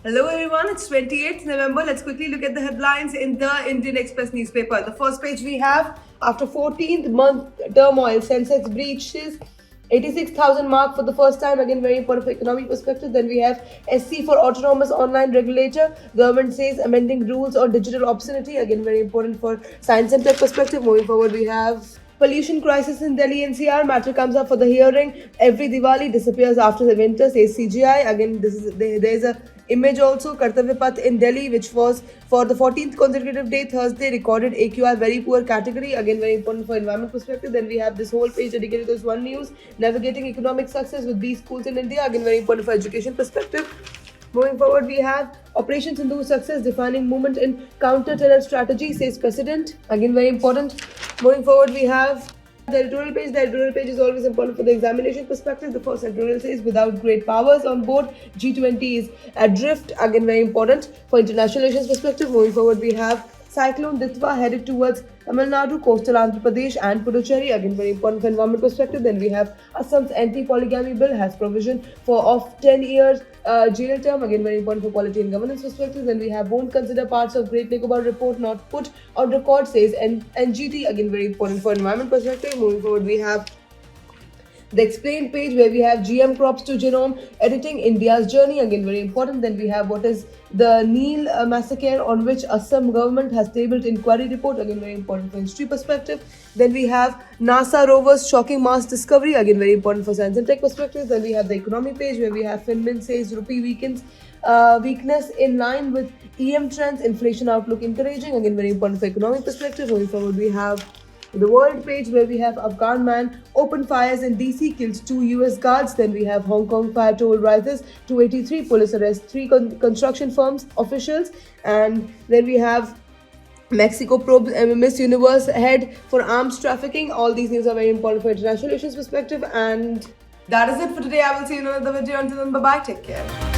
Hello everyone, it's 28th November. Let's quickly look at the headlines in the Indian Express newspaper. The first page we have, after 14th month turmoil, Sensex breaches 86,000 mark for the first time. Again, very important for economic perspective. Then we have SC for autonomous online regulator. Government says amending rules on digital obscenity. Again, very important for science and tech perspective. Moving forward, we have pollution crisis in Delhi NCR. Matter comes up for the hearing. Every Diwali disappears after the winter, says CGI. Again, there's a image also. Kartavya Path in Delhi, which was for the 14th consecutive day, Thursday, recorded AQI very poor category. Again, very important for environment perspective. Then we have this whole page dedicated to this one news. Navigating economic success with these schools in India. Again, very important for education perspective. Moving forward, we have Operation Sindoor success defining movement in counter-terror strategy, says President. Again, very important. Moving forward, we have the editorial page. The editorial page is always important for the examination perspective. The first editorial says, without great powers on board, G20 is adrift. Again, very important for international relations perspective. Moving forward, we have Cyclone Ditwa headed towards Tamil Nadu, coastal Andhra Pradesh and Puducherry. Again, very important for environment perspective. Then we have Assam's anti-polygamy bill has provision for of 10 years jail term. Again, very important for quality and governance perspective. Then we have won't consider parts of Great Nicobar report not put on record, says NGT. Again, very important for environment perspective. Moving forward, we have the explained page where we have GM crops to genome editing, India's journey. Again, very important. Then we have what is the Neel massacre on which Assam government has tabled inquiry report. Again, very important for history perspective. Then we have NASA rovers shocking Mars discovery. Again, very important for science and tech perspective. Then we have the economy page where we have Finmin says rupee weakens. Weakness in line with EM trends, inflation outlook encouraging. Again, very important for economic perspective. Moving forward, we have the world page where we have Afghan man open fires in DC, kills 2 US guards. Then we have Hong Kong fire toll rises, 283 police arrest 3 construction firms officials. And then we have Mexico probes Miss Universe head for arms trafficking. All these news are very important for international relations perspective. And that is it for today. I will see you in another video. Until then, bye bye. Take care.